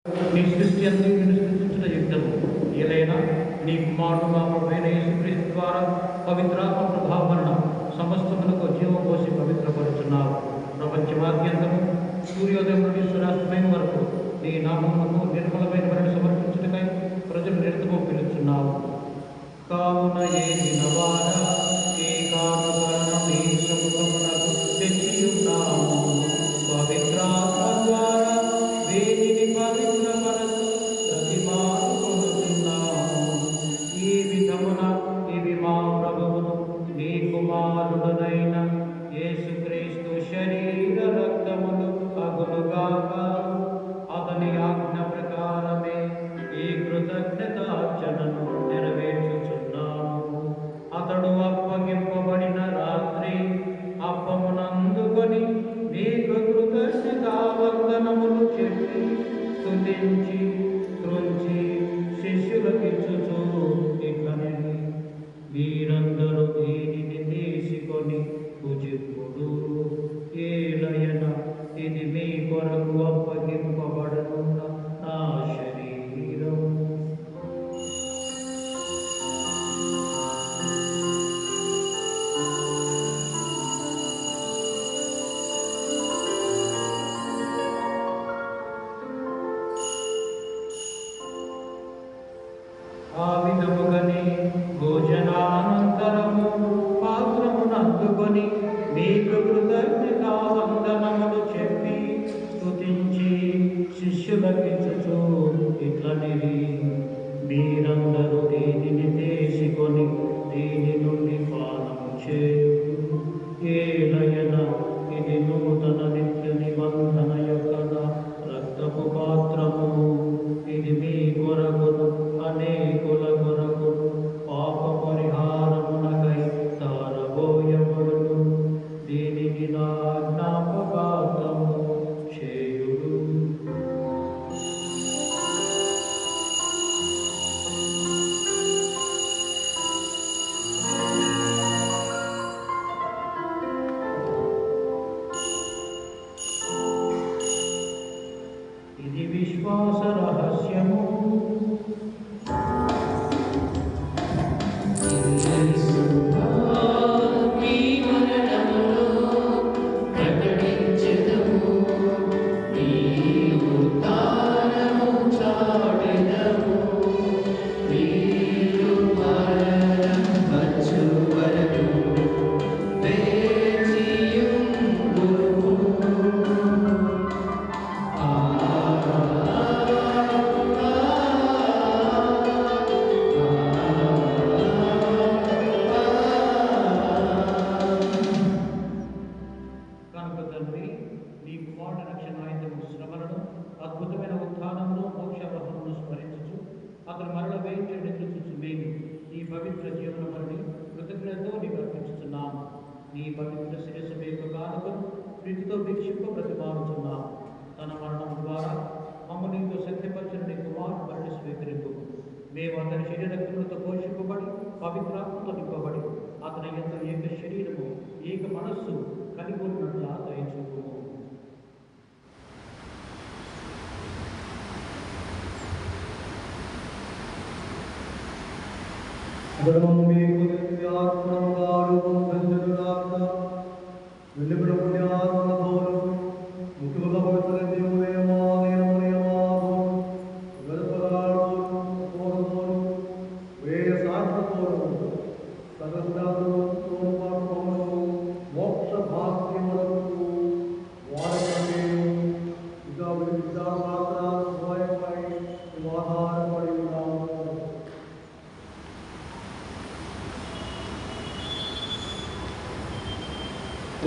నీ సృష్టి అంతటిని సృష్టించిన యుద్ధము ఏదైనా నీ కుమారుడు మామూలైన యేసుక్రీస్తు ద్వారా పవిత్రాత్మ ప్రభావన సమస్తమునకు జీవం పోసి పవిత్రపరుచున్నావు. ప్రపంచమాద్యంతము సూర్యోదయం నుండి సూర్యాస్తమయం వరకు నీ నామమునకు నిర్మలమైన వరణ సమర్పించుటకై ప్రజలు నిరతము పిలుచున్నావు. కావున ఏలినవాడా ఏ కారణం నీ సముఖమునకు తెచ్చియున్నాము. పవిత్రాత్మ ద్వారా వేదిని పవిత్రపరచు ప్రతిమానుకొనుచున్నాము. ఈ విధమున ఇవి మా ప్రభువును నీ కుమారుడునైన యేసుక్రీస్తు శరీర రక్తములు అగులుగాక. అతని ఆజ్ఞ ప్రకారమే ఈ కృతజ్ఞతార్చనను నెరవేర్చుచున్నాము. అతడు అప్పగింపబడిన రాత్రి అప్పమునందుకొని నీకు కృతజ్ఞతావందనములు చెప్పి స్తుతించి త్రుంచి శిష్యులకిచ్చుచు ఇట్లనెను, మీరందరూ దీనిని తీసుకొని భుజింపుడు. ఏలయన ఇది మీ కొరకు అప్పగింపబడనున్న నా శరీరం. ఆ విధముగానే భోజనానంతరము పాత్రమునందుకొని మీకు కృతజ్ఞతావందనములు చెప్పి స్తుతించి శిష్యులకిచ్చుచు ఇట్లనిరి, మీరందరూ దీనిని తీసుకొని దీని నుండి పానము చేయుడు. ఏలయన ఇది నూతన నిత్య నిబంధన యొక్క రక్తపు పాత్రము. ఇది మీ కొరకును అనేకుల కొరకును పాప పరిహారమునకై తారబోయబడును. దీనికి నా జ్ఞాపకార్థము చేయుడు. ఇది విశ్వాస రహస్యము. నీ కుమారుడు రక్షణాయుధము శ్రమలను అద్భుతమైన ఉత్థానమును మోక్షవహమును స్మరించుచు అతను మరల వేయించి నిద్రించు మేము ఈ పవిత్ర జీవనముని కృతజ్ఞతతో నీకు అర్పించుచున్నాము. నీ పవిత్ర శిరస్సు యొక్క కానుకను ప్రీతితో వీక్షింప ప్రతిపాదుచున్నాము. తన మరణం ద్వారా మమ్మ నీతో సత్యపరిచిన నీ కుమారుడు మరణ స్వీకరింపు. మేము అతని శరీరక్తులతో పోషింపబడి పవిత్రాత్మతో నింపబడి అతని యొక్క ఏక శరీరము ఏక మనస్సు కలిగి ఉన్నట్లా దయచూపుము.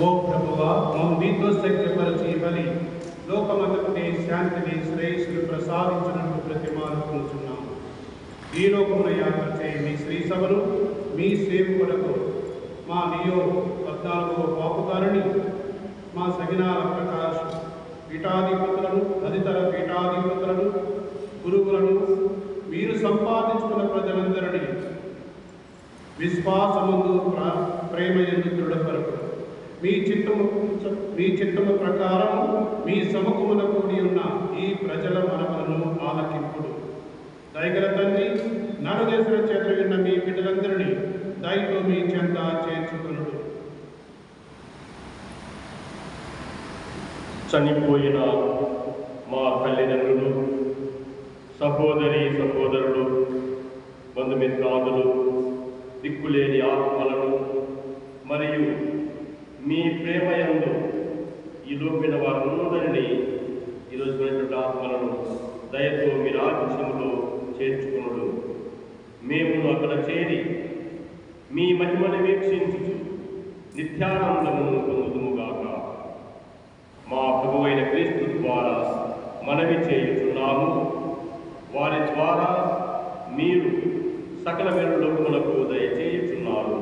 ఓ ప్రభువా, మమ్ము మీతో శక్తిపరచి బలి లోకమంతటి శాంతిని శ్రేయస్సును ప్రసాదించినట్టు ప్రతిమానుకుంటున్నాము. ఈ లోకమున యాత్ర చేయి మీ శ్రీ సభను మీ సేవకులకు మా నియో 14వ పాపుగారిని మా సగినాల ప్రకాశ్ పీఠాధిపతులను తదితర పీఠాధిపతులను గురువులను మీరు సంపాదించుకున్న ప్రజలందరినీ విశ్వాసమందు ప్రేమ ఎందు దృఢపరచు. మీ చిత్తము ప్రకారం మీ సముఖమున కూడి ఉన్న ఈ ప్రజల మనవలను దయగల తండ్రి, నాలుగేసిన చేతులు విన్న మీ బిడ్డలందరినీ దయతో మీ చెంత చేర్చుకునుడు. చనిపోయిన మా తల్లిదండ్రులు, సహోదరి సహోదరులు, బంధుమిత్రాదులు, దిక్కులేని ఆత్మలను మరియు మీ ప్రేమయందు ఈ లోపిన వారందరినీ ఈరోజు ఆత్మలను దయతో మీ రాజ్యములో చేర్చుకునుడు. మేము అక్కడ చేరి మీ మహిమను వీక్షించుచు నిత్యానందమును పొందుదుముగాక. మా ప్రభువైన క్రీస్తు ద్వారా మనవి చేయుచున్నాము. వారి ద్వారా మీరు సకల మేలులకు దయచేయుచున్నారు.